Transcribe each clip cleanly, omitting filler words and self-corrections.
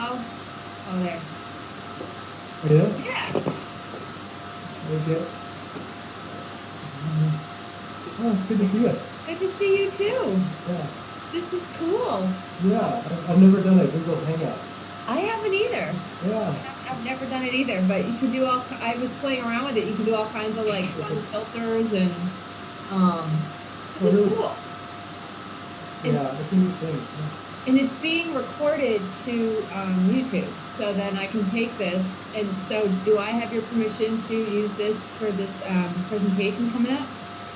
Oh, oh, there. Are you there? Yeah. Okay. Oh, it's good to see you. Good to see you too. Yeah. This is cool. Yeah, I've never done a Google Hangout. I haven't either. Yeah. I've never done it either, but you can do I was playing around with it. You can do all kinds of like fun filters and this is really? cool. Yeah, it's a neat thing. And it's being recorded to YouTube. So then I can take this. And so do I have your permission to use this for this presentation coming up?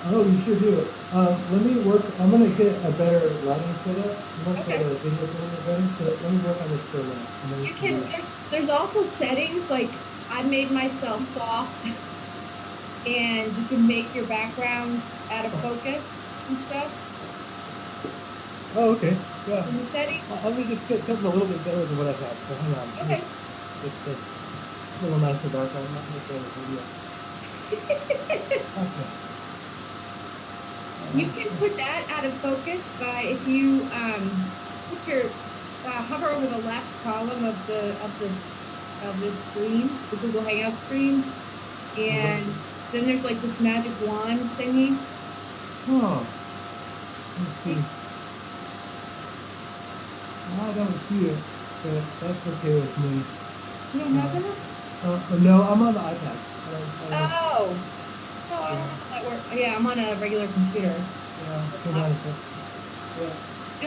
Oh, you sure do. Let me work. I'm going to get a better lighting setup. Okay. The video's a little bit better. So let me work on this for a minute. You can. There's also settings like I made myself soft, and you can make your background out of focus and stuff. Oh, okay. Yeah. In the setting. I'm going to just get something a little bit better than what I've had. So hang on. Okay. It's a little nicer background. I'm not going to play the video. Okay. You can put that out of focus by if you put your hover over the left column of this screen, the Google Hangout screen, and then there's like this magic wand thingy. Oh, let's see. I don't see it, but that's okay with me. You don't have that? No, I'm on the iPad. Oh. Oh, I don't know how that works. Yeah, I'm on a regular computer. Yeah, hold on a sec. Yeah.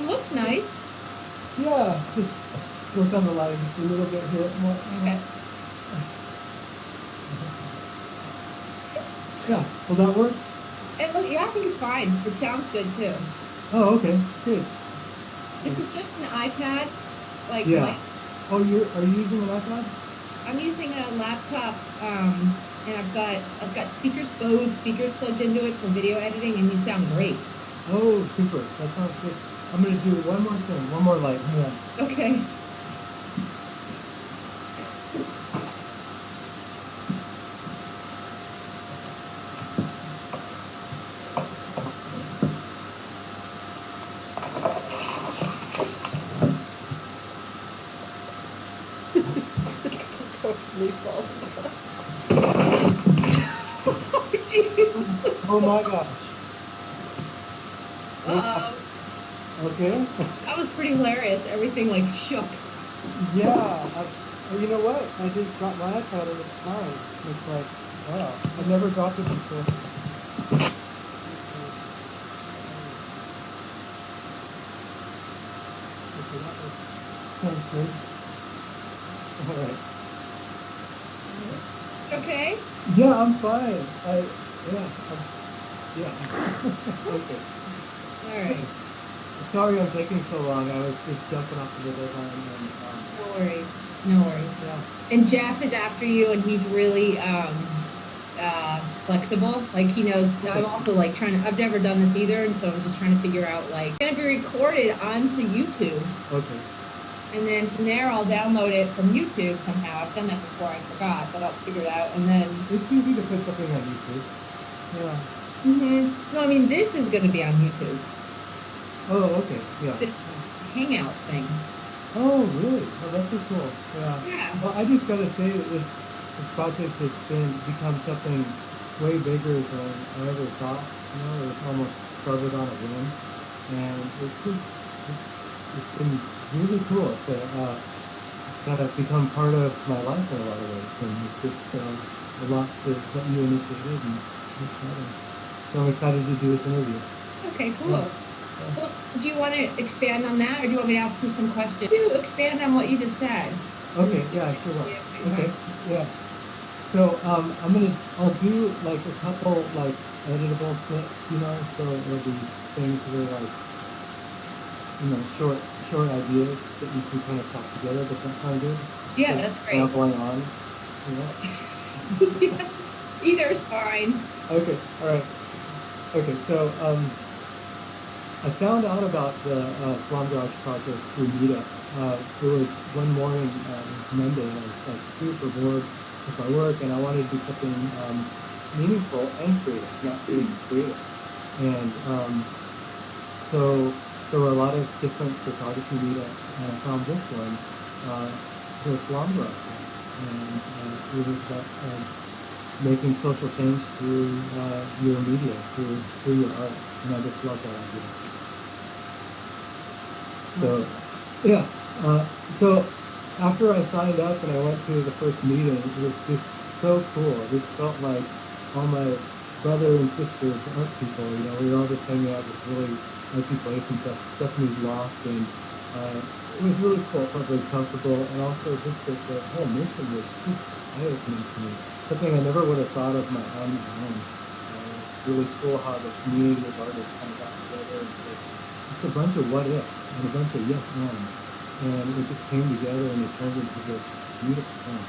It looks nice. Yeah, just work on the lighting just a little bit here. More. Okay. Yeah, will that work? Yeah, I think it's fine. It sounds good too. Oh, okay, good. This is just an iPad, like. Yeah. Oh, are you using an iPad? I'm using a laptop, and I've got Bose speakers plugged into it for video editing, and you sound great. Oh, super! That sounds good. I'm gonna do one more thing, one more light. Hang on. Okay. Totally falls apart. Oh, jeez. Oh my gosh. Okay. That was pretty hilarious. Everything like shook. Yeah. You know what? I just dropped my iPad and it's fine. It's like, wow. I've never dropped it before. Okay, that was good. All right. Okay. Yeah, I'm fine. Yeah. Okay. All right. Sorry I'm taking so long. I was just jumping off the deadline. No worries. No worries. Yeah. And Jeff is after you, and he's really flexible. Like he knows. Okay. I'm also like I've never done this either, and so I'm just trying to figure out like it's gonna be recorded onto YouTube. Okay. And then from there, I'll download it from YouTube somehow. I've done that before. I forgot, but I'll figure it out. And then it's easy to put something on YouTube. Yeah. No, I mean this is going to be on YouTube. Oh, okay. Yeah. This Hangout thing. Oh, really? Oh, that's so cool. Yeah. Yeah. Well, I just gotta say that this project has become something way bigger than I ever thought. You know, it's almost started on a whim, and it's been really cool. It's kind of become part of my life in a lot of ways, and it's just a lot that you initiated, and it's exciting. So I'm excited to do this interview. Okay, cool. Yeah. Well, do you want to expand on that, or do you want me to ask you some questions? To expand on what you just said. Okay, yeah, I sure will. Okay, yeah. So I'll do like a couple like editable clips, you know, so it'll be things that are like, you know, short ideas that you can kind of talk together. Does that sound good? Yeah, so that's great. Going on, you know? Yes, either is fine. Okay, all right. Okay, so I found out about the SalaamGarage project through Meetup. It was one morning, it was Monday, and I was like super bored with my work, and I wanted to do something meaningful and creative, not just creative. And so there were a lot of different photography meetups, and I found this one. the SalaamGarage, and it was about making social change through your media, through your art, and I just love that idea. So, yeah. So after I signed up and I went to the first meeting, it was just so cool. It just felt like all my brother and sisters, art people, we were all just hanging out at this really nice place and stuff. Stephanie's loft, and it was really cool. It felt very comfortable, and also just the whole mission was just eye-opening to me. Something I never would have thought of on my own. It's really cool how the community of artists kind of got together and said just a bunch of what ifs and a bunch of yes ands, and it just came together and it turned into this beautiful thing.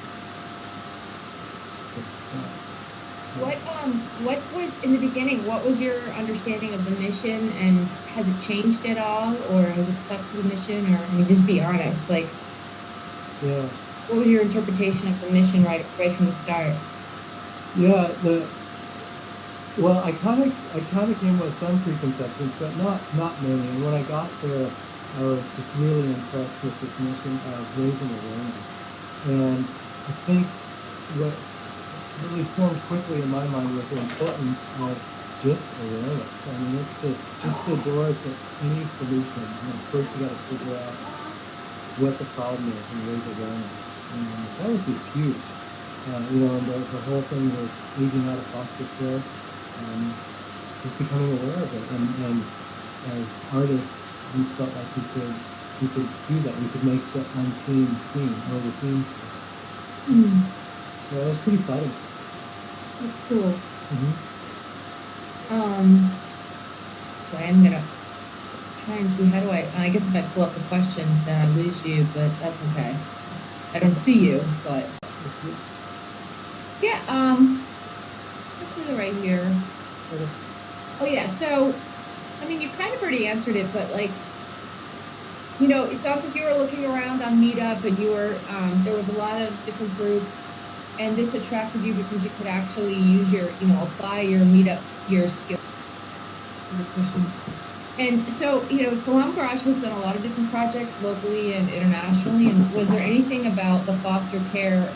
What was in the beginning? What was your understanding of the mission, and has it changed at all, or has it stuck to the mission? Or just be honest, like, yeah, what was your interpretation of the mission right from the start? Yeah, well, I kind of came with some preconceptions, but not many. And when I got there, I was just really impressed with this mission of raising awareness. And I think what really formed quickly in my mind was the importance of just awareness. It's the door to any solution. First you got to figure out what the problem is and raise awareness. And that was just huge. And the whole thing with aging out of foster care, just becoming aware of it. And as artists, we felt like we could do that. We could make the unseen seen, or the seen stuff. So that was pretty exciting. That's cool. Mm-hmm. So I'm gonna try and see, I guess if I pull up the questions, then I lose you, but that's okay. I don't see you, but yeah, let's do it right here. Okay. Oh yeah, so you kind of already answered it, but it sounds like you were looking around on Meetup, and you were there was a lot of different groups, and this attracted you because you could actually use apply your Meetups, your skill. And so, SalaamGarage has done a lot of different projects locally and internationally. And was there anything about the foster care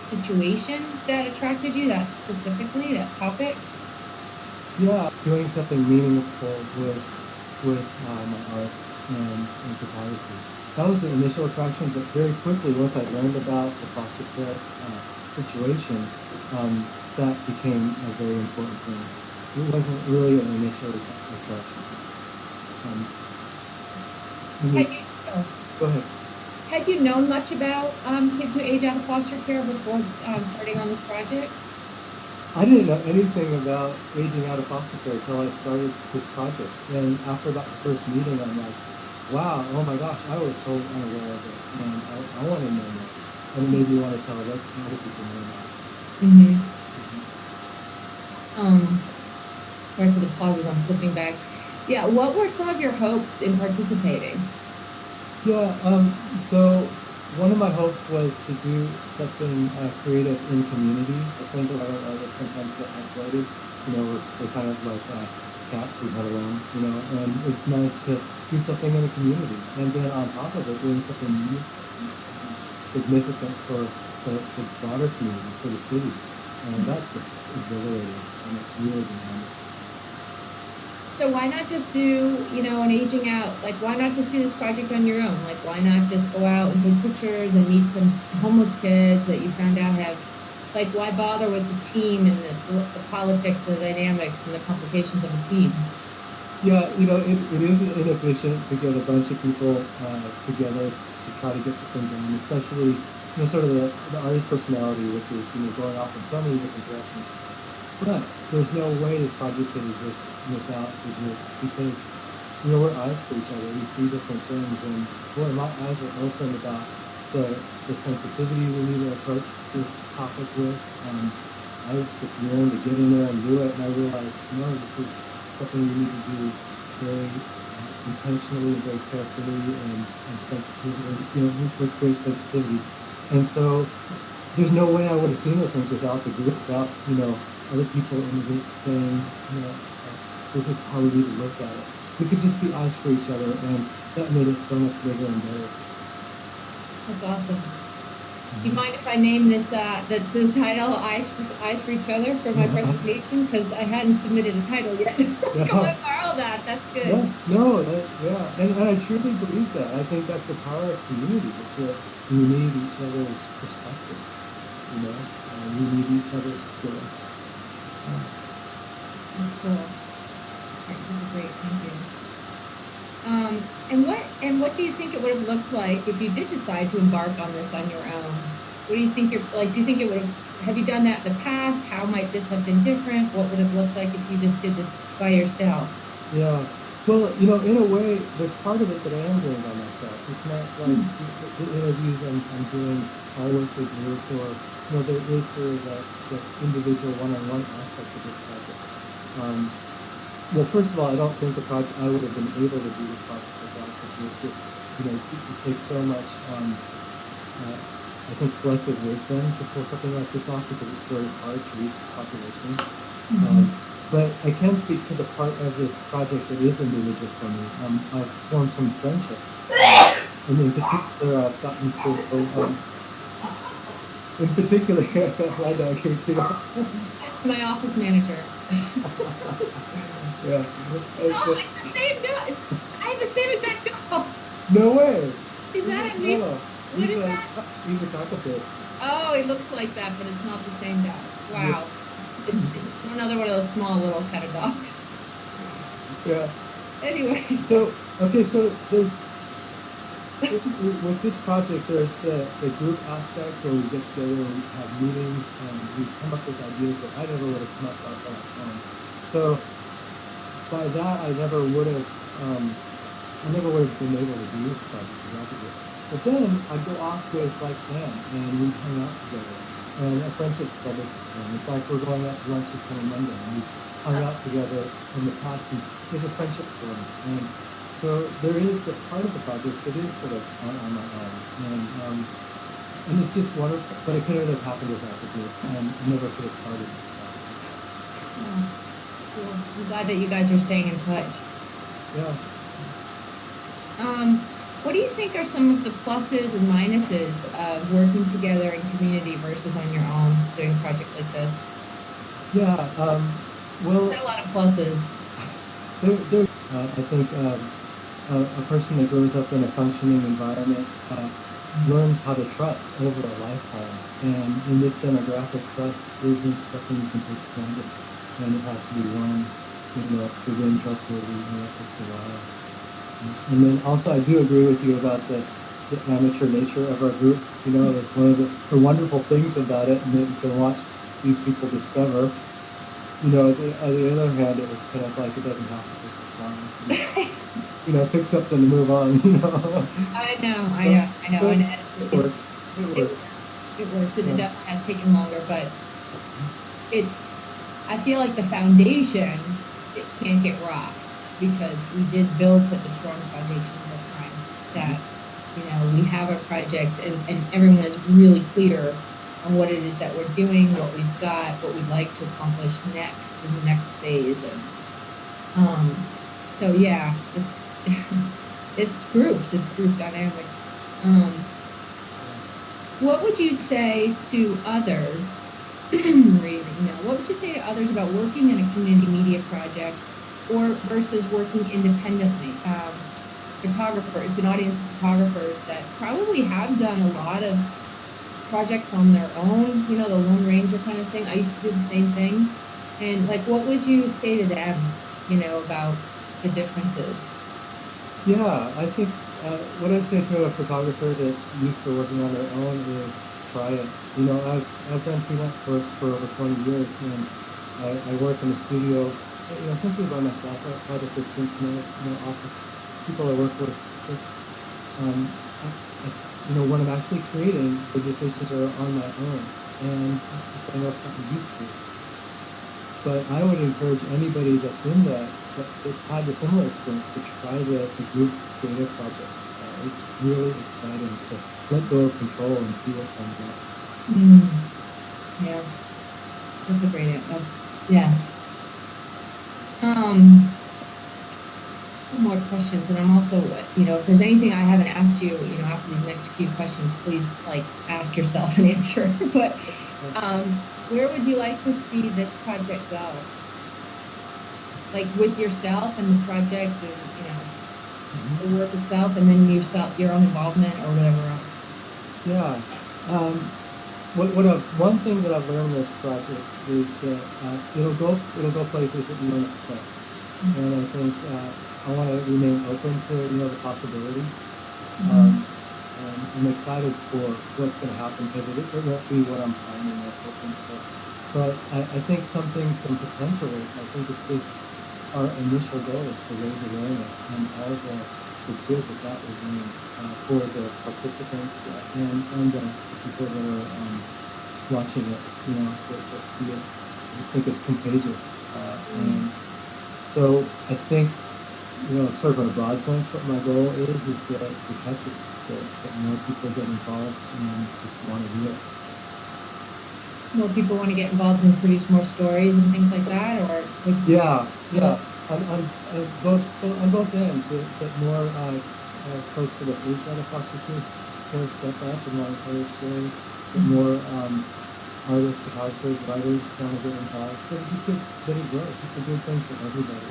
situation that attracted you, that topic? Yeah, doing something meaningful with my art and photography. That was the initial attraction, but very quickly, once I learned about the foster care situation, that became a very important thing. It wasn't really an initial attraction. Go ahead. Had you known much about kids who age out of foster care before starting on this project? I didn't know anything about aging out of foster care until I started this project. And after that first meeting, I'm like, wow, oh my gosh, I was totally unaware of it. And I want to know more. And it made me want to tell other people know about it. Sorry for the pauses, I'm flipping back. Yeah, what were some of your hopes in participating? Yeah, so one of my hopes was to do something creative in community. I think a lot of artists sometimes get isolated. We're kind of like cats who huddle around, and it's nice to do something in a community. And then on top of it, doing something significant for the broader community, for the city. And that's just exhilarating, and it's really dynamic. So why not just do, an aging out, why not just do this project on your own? Why not just go out and take pictures and meet some homeless kids that you found out have, why bother with the team and the politics and the dynamics and the complications of a team? Yeah, it is inefficient to get a bunch of people together to try to get something done, especially, sort of the artist personality, which is, going off in so many different directions. But there's no way this project could exist without the group, because we're eyes for each other. We see different things, and boy, my eyes are open about the sensitivity we need to approach this topic with. I was just willing to get in there and do it, and I realized, this is something we need to do very intentionally, very carefully, and sensitively, with great sensitivity. And so there's no way I would have seen those things without the group, without other people in the group saying, this is how we need to look at it. We could just be eyes for each other, and that made it so much bigger and better. That's awesome. Do you mind if I name this the title Eyes for Each Other for my presentation? Because I hadn't submitted a title yet. Come Yeah. and borrow that. That's good. Yeah, no, yeah, and I truly believe that. I think that's the power of community. Is that we need each other's perspectives, we need each other's skills. That's cool. That's a great. Thank you. And what do you think it would have looked like if you did decide to embark on this on your own? What do you think you're like? Do you think it would have you done that in the past? How might this have been different? What would have looked like if you just did this by yourself? Yeah. Well, in a way, there's part of it that I am doing by myself. It's not like the interviews I'm doing all with the group, or there is sort of that individual one-on-one aspect of this project. Well, first of all, I don't think I would have been able to do this project without the group. Just it takes so much, I think, collective wisdom to pull something like this off, because it's very hard to reach this population. But I can speak to the part of this project that is individual for me. I've formed some friendships, and in particular, I've gotten to. In particular, my dog here too. That's my office manager. Yeah. No, it's the same dog. I have the same exact dog. No way. Is that at least? What is that? He's a cockapoo. Oh, it looks like that, but it's not the same dog. Wow. Yeah. It's another one of those small little kind of dogs. Yeah. Anyway. So there's with this project, there's the group aspect where we get together and we have meetings and we come up with ideas that I never would have come up with on my own. So by that, I never would have been able to do this project without the group. But then I'd go off with like Sam and we'd hang out together. And a friendship started to form. In fact, we're going out to lunch this coming Monday, and we hung out together in the past, and there's a friendship formed. And so there is the part of the project that is sort of on my own, and it's just wonderful. But it couldn't have happened without the group, and I never could have started this project. Oh, cool. I'm glad that you guys are staying in touch. Yeah. What do you think are some of the pluses and minuses of working together in community versus on your own doing a project like this? Yeah, well, there's a lot of pluses. I think a person that grows up in a functioning environment learns how to trust over a lifetime. And in this demographic, trust isn't something you can take for granted, and it has to be won. To being trustworthy, it takes a while. And then also, I do agree with you about the amateur nature of our group. It's one of the wonderful things about it, and that you can watch these people discover. On the other hand, it was kind of like it doesn't have to take this long. Pick something to move on. I know. And it works. It works, and it definitely has taken longer, but I feel like the foundation, it can't get rocked, because we did build such a strong foundation over time that, we have our projects and everyone is really clear on what it is that we're doing, what we've got, what we'd like to accomplish next in the next phase. And so yeah, it's group dynamics. What would you say to others what would you say to others about working in a community media project or versus working independently? It's an audience of photographers that probably have done a lot of projects on their own, the Lone Ranger kind of thing. I used to do the same thing. And what would you say to them, about the differences? Yeah, I think what I'd say to a photographer that's used to working on their own is try it. I've done freelance work for over 20 years, and I work in the studio, essentially by myself. I have assistants in the office, people I work with. When I'm actually creating, the decisions are on my own, and that's just something I've gotten used to. But I would encourage anybody that's in that's had a similar experience to try the group creative projects. It's really exciting to let go of control and see what comes out. Yeah, that's a great answer. Yeah. more questions, and I'm also, if there's anything I haven't asked you, after these next few questions, please like ask yourself and answer. But where would you like to see this project go? Like with yourself and the project, and Mhm. the work itself, and then yourself, your own involvement, or whatever else. Yeah. Um, one thing that I've learned in this project is that it'll go places that you don't expect, and I think I want to remain open to the possibilities. Mm-hmm. Um, and I'm excited for what's going to happen because it won't be what I'm planning or hoping for. But I think some potential is. I think it's just our initial goal is to raise awareness and all the good that that will bring for the participants and the people that are watching it, that see it. I just think it's contagious. And so I think, sort of in a broad sense, what my goal is that it catches, that more people get involved and just want to do it. More people want to get involved and produce more stories and things like that, or Yeah, both? yeah. On both ends, that more folks that have aged out of foster care step up and want to tell their story. That more artists, photographers, writers want to get involved. So it just gives, then it grows. It's a good thing for everybody.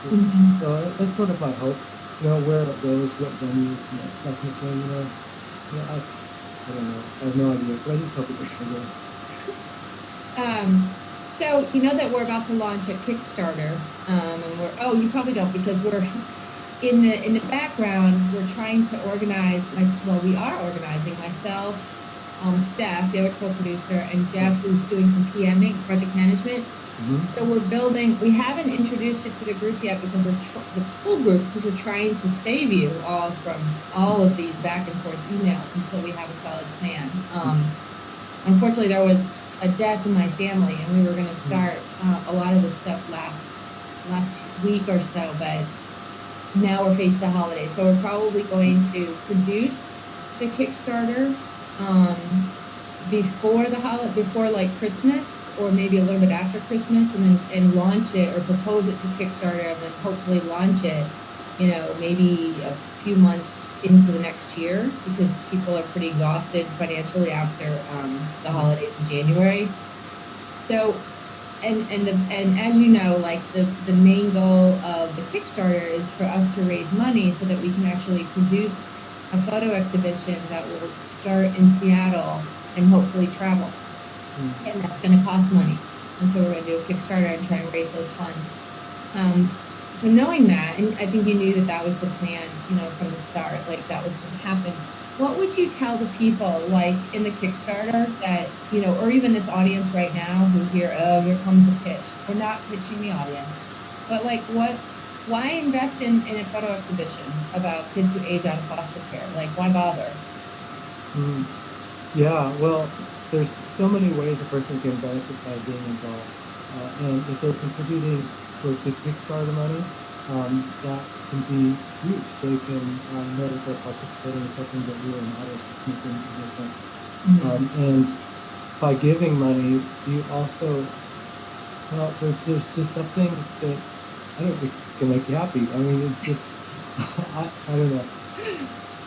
Mm-hmm. So that's sort of my hope. Where it goes, what venues, stuff like that. I don't know. I have no idea, but I just hope it gets bigger. So you know that we're about to launch a Kickstarter, and you probably don't, because we're in the background. We're trying to organize we are organizing myself, Steph, the other co-producer, and Yeah. Jeff, who's doing some PMing, project management. Mm-hmm. So we're building. We haven't introduced it to the group yet because the full group, because we're trying to save you all from all of these back and forth emails until we have a solid plan. Unfortunately, there was a death in my family, and we were going to start a lot of this stuff last week or so, but now we're facing the holidays, so we're probably going to produce the Kickstarter before before like Christmas, or maybe a little bit after Christmas, and then launch it, or propose it to Kickstarter, and then hopefully launch it, maybe a few months into the next year, because people are pretty exhausted financially after the holidays in January. So, and as you know, like the main goal of the Kickstarter is for us to raise money so that we can actually produce a photo exhibition that will start in Seattle and hopefully travel. And that's going to cost money. And so we're going to do a Kickstarter and try and raise those funds. So knowing that, and I think you knew that that was the plan, from the start, like that was going to happen. What would you tell the people, like in the Kickstarter, that, or even this audience right now who hear, oh, here comes a pitch? We're not pitching the audience, but like why invest in a photo exhibition about kids who age out of foster care? Like, why bother? Mm. Yeah, well, there's so many ways a person can benefit by being involved. And if they're contributing with just Kickstarter money, that can be huge. They can know that they're participating in something that really matters, that's making a difference. Mm-hmm. And by giving money, you also, well, there's just something that's, I don't think can make you happy. I mean, it's just, I don't know.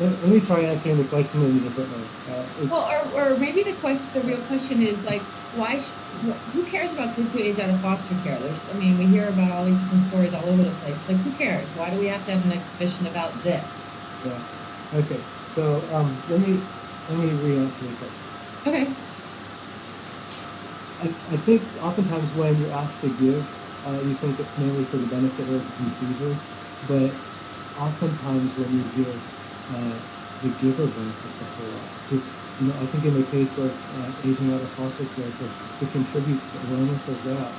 Let me try answering the question in a different way. Well, It's or maybe the real question is like, who cares about kids who age out of foster care? I mean, we hear about all these different stories all over the place. Like, who cares? Why do we have to have an exhibition about this? Yeah. Okay. So let me re-answer the question. Okay. I think oftentimes when you're asked to give, you think it's mainly for the benefit of the receiver, but oftentimes when you give, the giver benefits a whole lot. Just I think in the case of aging out of foster care, to contribute to the awareness of that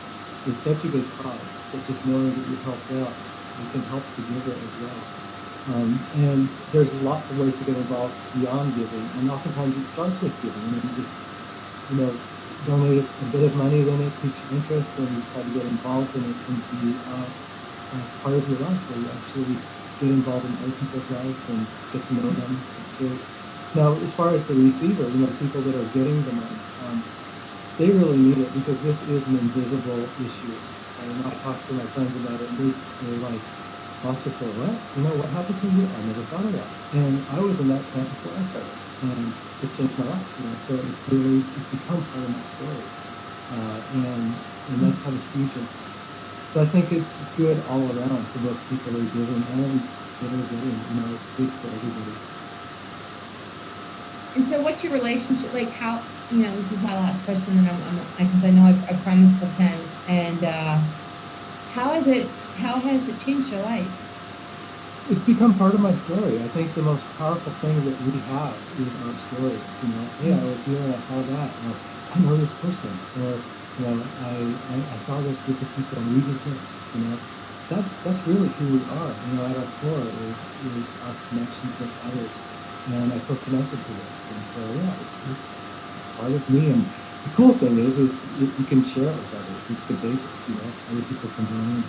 is such a good cause that just knowing that you helped out, you can help the giver as well. And there's lots of ways to get involved beyond giving, and oftentimes it starts with giving. I mean, you just you know donate a bit of money, then it piques your interest, then you decide to get involved, and it can be part of your life where you actually get involved in other people's lives and get to know them. It's great. Now, as far as the receiver, people that are getting the money, they really need it because this is an invisible issue. And I talked to my friends about it, and they're like, foster care, what? What happened to you? I never thought of that. And I was in that camp before I started, and it's changed my life. So it's become part of my story, and that's had a huge impact. So I think it's good all around for both people who are giving and that are getting. It's good for everybody. And so what's your relationship, like how, this is my last question, and because I know I promised till 10, and how has it changed your life? It's become part of my story. I think the most powerful thing that we have is our stories. Hey, I was here and I saw that. Or I know this person. Or I saw this group of people and we did this. That's really who we are. At our core is our connections with others, and I feel connected to this. And so it's part of me. And the cool thing is you can share it with others. It's contagious. Other people can join in.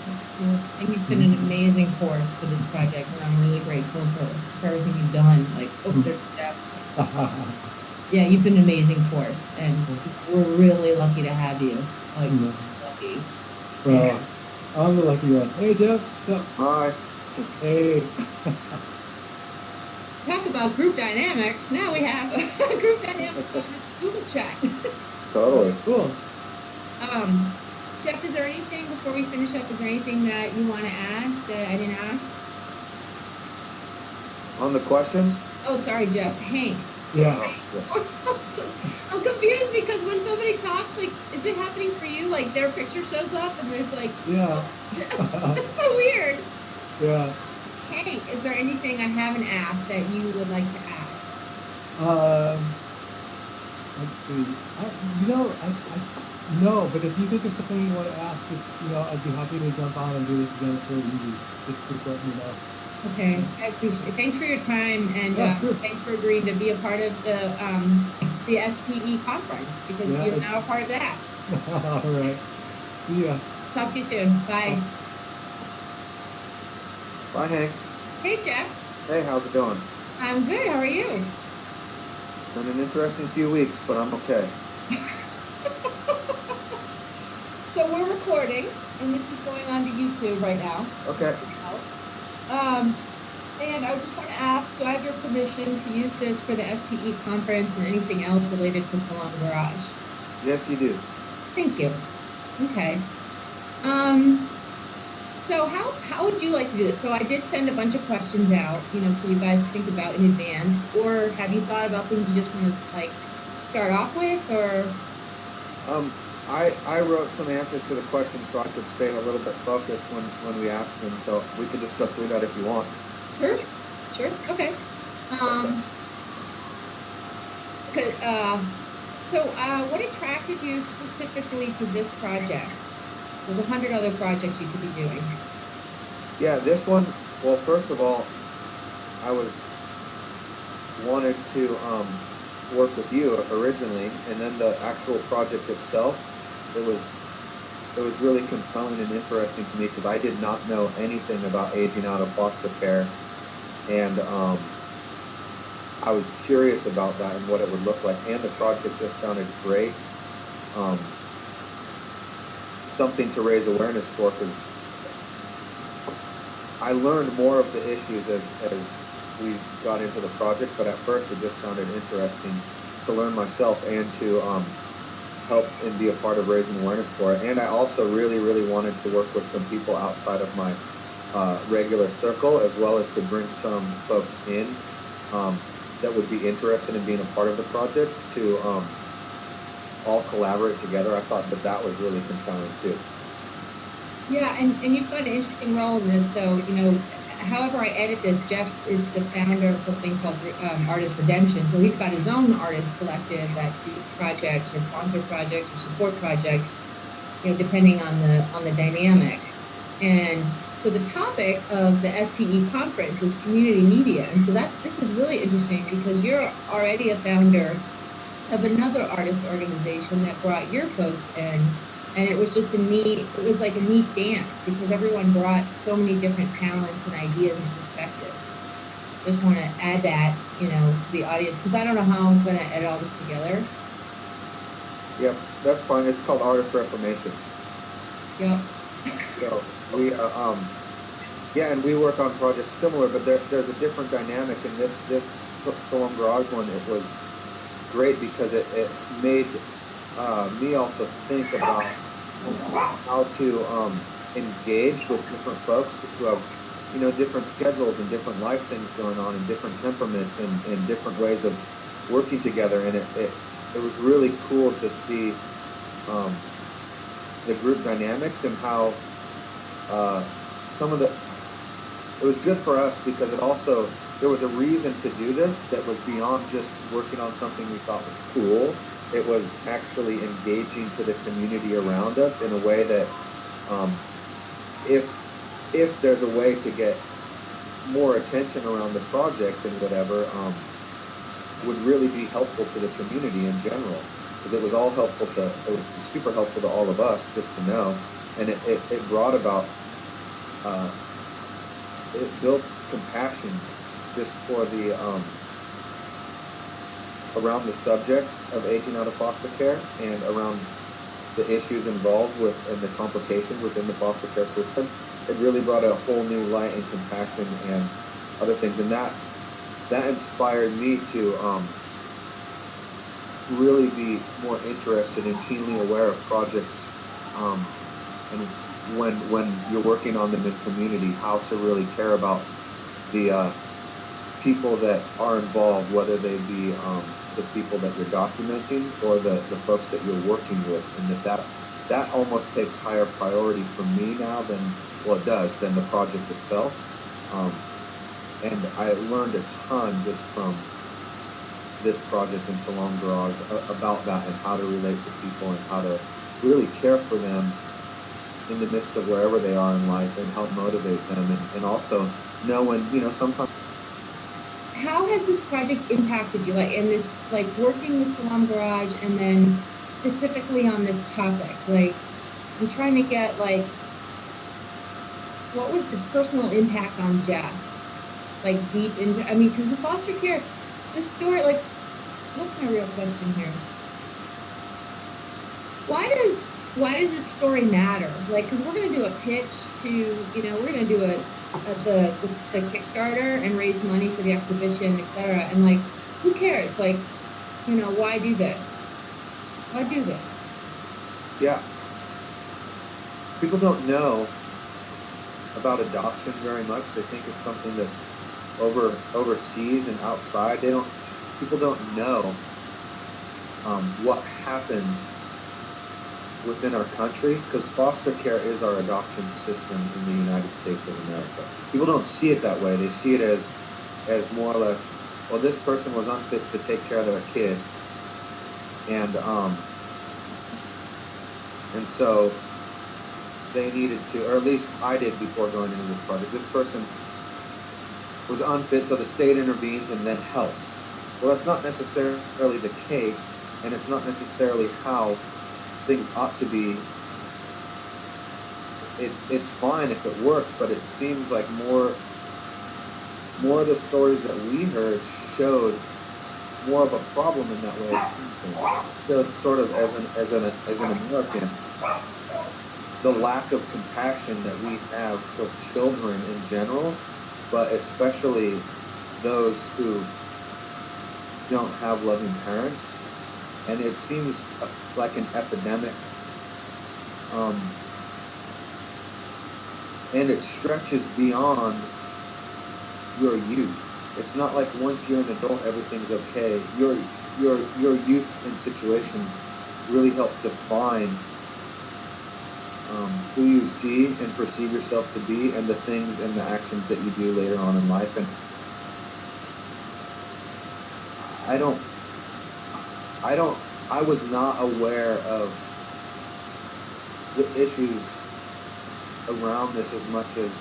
That's cool. And you've been an amazing force for this project, and I'm really grateful for everything you've done. There's Jeff. Yeah, you've been an amazing force, and we're really lucky to have you. So lucky. Well, I'm the lucky one. Hey, Jeff. What's up? Hi. Hey. Talk about group dynamics. Now we have a group dynamics on Google chat. Totally. Cool. Jeff, is there anything, before we finish up, is there anything that you want to add that I didn't ask? On the questions? Oh, sorry, Jeff. Hank. Yeah. I'm confused because when somebody talks, is it happening for you? Their picture shows up and there's Yeah. It's so weird. Yeah. Hank, is there anything I haven't asked that you would like to add? Let's see. No, but if you think of something you want to ask, just, I'd be happy to jump on and do this again. It's really easy. Just let me know. Okay, I appreciate it. Thanks for your time, and sure. Thanks for agreeing to be a part of the SPE conference, because you're now a part of that. All right. See ya. Talk to you soon. Bye. Bye, Hank. Hey, Jeff. Hey, how's it going? I'm good. How are you? Been an interesting few weeks, but I'm okay. So we're recording, and this is going on to YouTube right now. Okay. And I just want to ask, do I have your permission to use this for the SPE conference and anything else related to SalaamGarage? Yes, you do. Thank you. Okay. So how would you like to do this? So I did send a bunch of questions out, for you guys to think about in advance. Or have you thought about things you just want to start off with, or? I wrote some answers to the questions so I could stay a little bit focused when we asked them. So we can just go through that if you want. Sure. Okay. What attracted you specifically to this project? There's 100 other projects you could be doing. Yeah, this one. Well, first of all, I wanted to work with you originally, and then the actual project itself, it was really compelling and interesting to me because I did not know anything about aging out of foster care, and I was curious about that and what it would look like, and the project just sounded great. Something to raise awareness for, because I learned more of the issues as we got into the project, but at first it just sounded interesting to learn myself and to help and be a part of raising awareness for it. And I also really, really wanted to work with some people outside of my regular circle, as well as to bring some folks in that would be interested in being a part of the project to all collaborate together. I thought that was really compelling too. Yeah, and you've got an interesting role in this. So, however I edit this, Jeff is the founder of something called Artist Redemption. So he's got his own artist collective that do projects or sponsor projects or support projects, depending on the dynamic. And so the topic of the SPE conference is community media. And so this is really interesting because you're already a founder of another artist organization that brought your folks in. And it was just like a neat dance because everyone brought so many different talents and ideas and perspectives. Just want to add that, to the audience, because I don't know how I'm going to edit all this together. Yep, that's fine. It's called Artist Reformation. Yep. So we yeah, and we work on projects similar, but there's a different dynamic in this SalaamGarage one. It was great because it made me also think about how to engage with different folks who have, you know, different schedules and different life things going on and different temperaments and different ways of working together. And it was really cool to see the group dynamics and how some of the, it was good for us because it also, there was a reason to do this that was beyond just working on something we thought was cool. It was actually engaging to the community around us in a way that if there's a way to get more attention around the project and whatever, would really be helpful to the community in general, because it was all helpful to, it was super helpful to all of us just to know, and it brought about, it built compassion just for the, around the subject of aging out of foster care and around the issues involved with and the complications within the foster care system. It really brought a whole new light and compassion and other things, and that inspired me to really be more interested and keenly aware of projects, and when you're working on them in community, how to really care about the people that are involved, whether they be the people that you're documenting or the folks that you're working with, and that almost takes higher priority for me now than, well, it does, than the project itself. And I learned a ton just from this project in SalaamGarage about that and how to relate to people and how to really care for them in the midst of wherever they are in life and help motivate them, and also know when, you know, sometimes. How has this project impacted you, like in this, like working with SalaamGarage and then specifically on this topic? Like, I'm trying to get, like, what was the personal impact on Jeff? Like deep in, I mean, because the foster care, the story, like, what's my real question here? Why does this story matter? Like, because we're going to do a pitch to, you know, we're going to do the Kickstarter and raise money for the exhibition, etc. And like, who cares? Like, you know, why do this? Why do this? Yeah. People don't know about adoption very much. They think it's something that's overseas and outside. People don't know what happens within our country, because foster care is our adoption system in the United States of America. People don't see it that way. They see it as more or less, well, this person was unfit to take care of their kid, and so they needed to, or at least I did before going into this project. This person was unfit, so the state intervenes and then helps. Well, that's not necessarily the case, and it's not necessarily how things ought to be. It's fine if it works, but it seems like more of the stories that we heard showed more of a problem in that way. So sort of as an American, the lack of compassion that we have for children in general, but especially those who don't have loving parents. And it seems like an epidemic, and it stretches beyond your youth. It's not like once you're an adult, everything's okay. Your youth and situations really help define who you see and perceive yourself to be, and the things and the actions that you do later on in life. And I was not aware of the issues around this as much as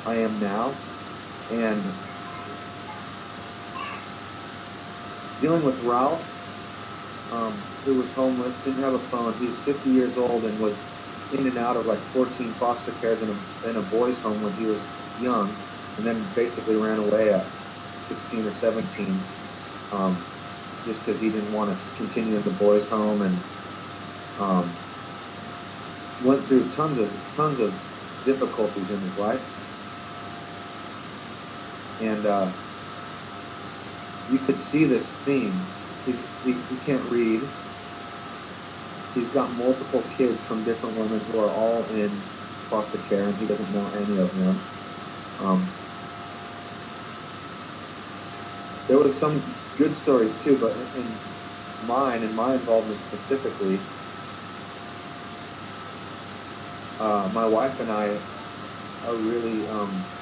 I am now. And dealing with Ralph, who was homeless, didn't have a phone. He was 50 years old and was in and out of like 14 foster cares in a boys' home when he was young, and then basically ran away at 16 or 17. Just because he didn't want to continue in the boys' home, and went through tons of difficulties in his life, and you could see this theme. He can't read. He's got multiple kids from different women who are all in foster care, and he doesn't know any of them. There was some good stories too, but in my involvement specifically, my wife and I are really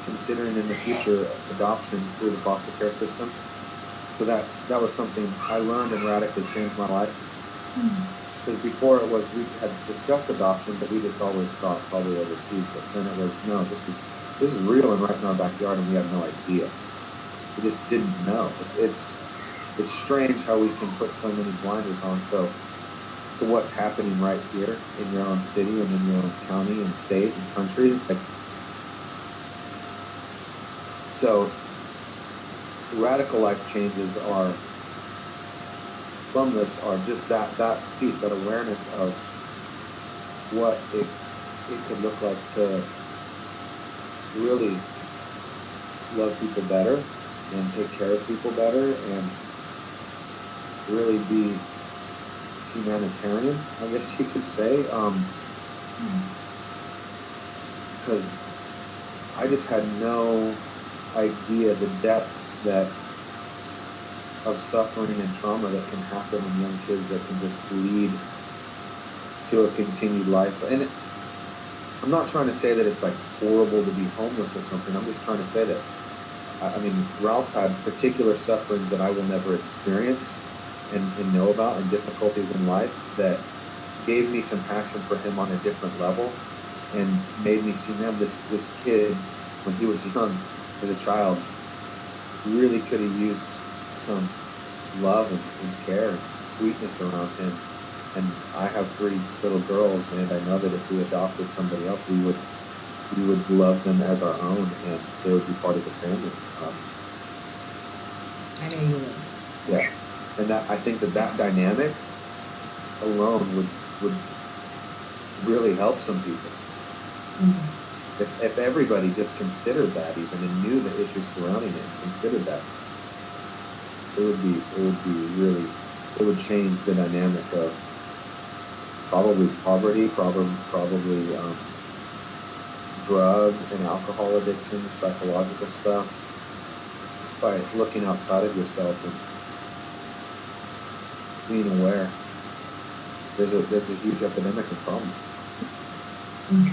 considering in the future adoption through the foster care system. So that was something I learned and radically changed my life. Because before it was, we had discussed adoption, but we just always thought probably overseas. But then it was, no, this is real and right in our backyard, and we have no idea. We just didn't know. It's strange how we can put so many blinders on. So to what's happening right here in your own city and in your own county and state and country. So radical life changes are from this are just that piece, that awareness of what it could look like to really love people better and take care of people better and really be humanitarian, I guess you could say. Because I just had no idea the depths of suffering and trauma that can happen in young kids that can just lead to a continued life. And I'm not trying to say that it's like horrible to be homeless or something. I'm just trying to say that, I mean, Ralph had particular sufferings that I will never experience and know about, and difficulties in life that gave me compassion for him on a different level and made me see, man, this kid, when he was young, as a child, really could have used some love and care and sweetness around him. And I have 3 little girls, and I know that if we adopted somebody else, we would love them as our own, and they would be part of the family. I know you would. Yeah, and that, I think that dynamic alone would really help some people. Mm-hmm. If everybody just considered that, even, and knew the issues surrounding it, considered that, it would change the dynamic of probably poverty, probably drug and alcohol addiction, psychological stuff, just by looking outside of yourself and being aware. There's a huge epidemic of problems. Mm-hmm.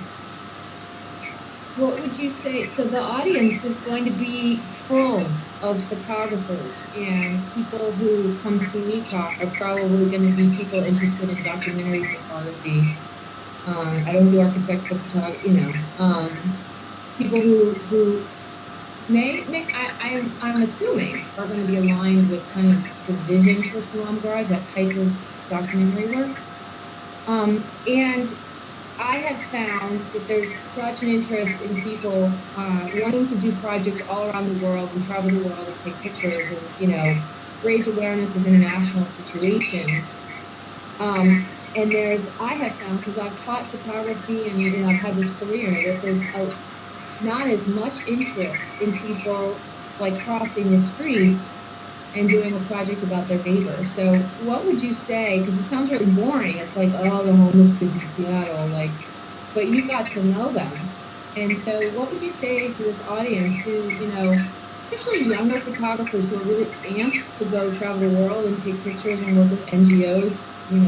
What would you say? So the audience is going to be full of photographers, and people who come see me talk are probably going to be people interested in documentary photography. I don't do architectural photography, people who may I'm assuming are going to be aligned with kind of the vision for SalaamGarage, that type of documentary work. And I have found that there's such an interest in people wanting to do projects all around the world and travel the world and take pictures and, raise awareness of international situations. And I have found, because I've taught photography and I've had this career, that there's not as much interest in people like crossing the street and doing a project about their neighbor. So what would you say, because it sounds really boring, it's like, oh, the homeless kids in Seattle, but you got to know them. And so what would you say to this audience who, especially younger photographers who are really amped to go travel the world and take pictures and work with NGOs,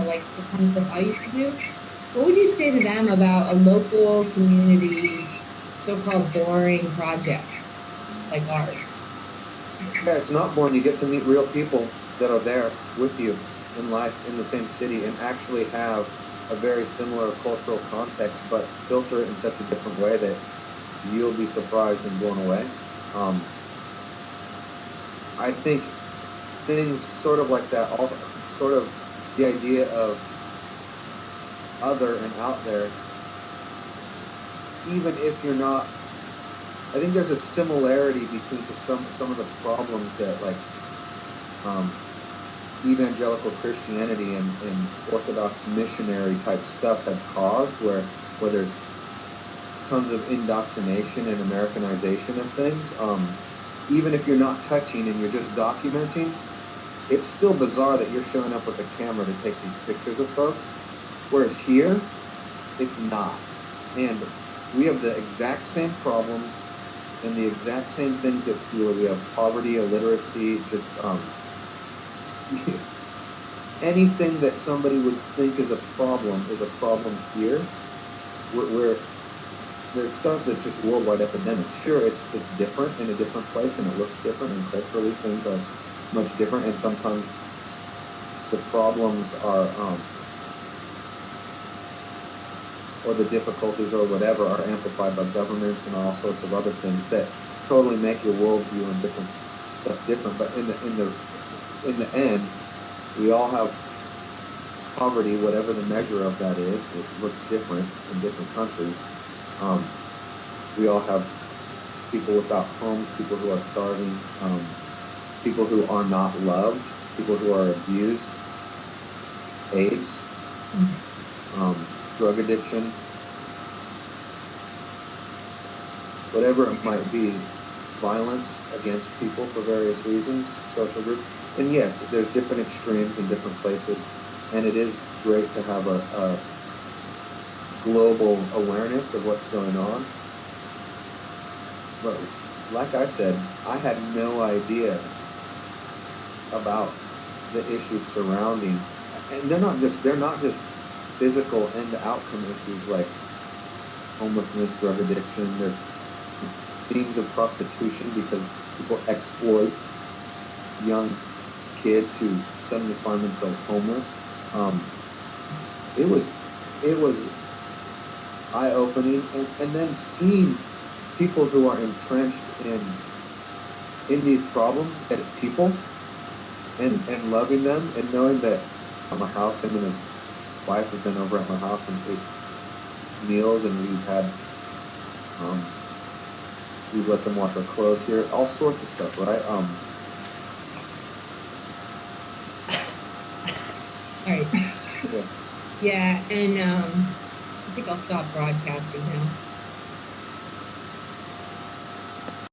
like the kind of stuff I used to do? What would you say to them about a local community, so-called boring project like ours? Yeah, it's not boring. You get to meet real people that are there with you in life in the same city and actually have a very similar cultural context, but filter it in such a different way that you'll be surprised and blown away. I think things sort of like that, all sort of the idea of other and out there, even if you're not, I think there's a similarity between some of the problems that evangelical Christianity and Orthodox missionary type stuff have caused, where where there's tons of indoctrination and Americanization of things. Even if you're not touching and you're just documenting, it's still bizarre that you're showing up with a camera to take these pictures of folks. Whereas here, it's not. And we have the exact same problems and the exact same things that fuel. We have poverty, illiteracy, just anything that somebody would think is a problem here. Where there's stuff that's just worldwide epidemics. Sure, it's different in a different place and it looks different, and culturally things are much different, and sometimes the problems are or the difficulties or whatever are amplified by governments and all sorts of other things that totally make your worldview and different stuff different. But in the end, we all have poverty, whatever the measure of that is. It looks different in different countries. We all have people without homes, people who are starving, people who are not loved, people who are abused, AIDS, drug addiction, whatever it might be, violence against people for various reasons, social group. And yes, there's different extremes in different places, and it is great to have a global awareness of what's going on. But like I said, I had no idea about the issues surrounding, and they're not just physical end outcome issues like homelessness, drug addiction. There's themes of prostitution because people exploit young kids who suddenly find themselves homeless. It was eye-opening, and then seeing people who are entrenched in these problems as people, and loving them, and knowing that at my house, him and his wife have been over at my house and ate meals, and we've let them wash our clothes here, all sorts of stuff, right? All right. Yeah. Yeah, and I think I'll stop broadcasting now.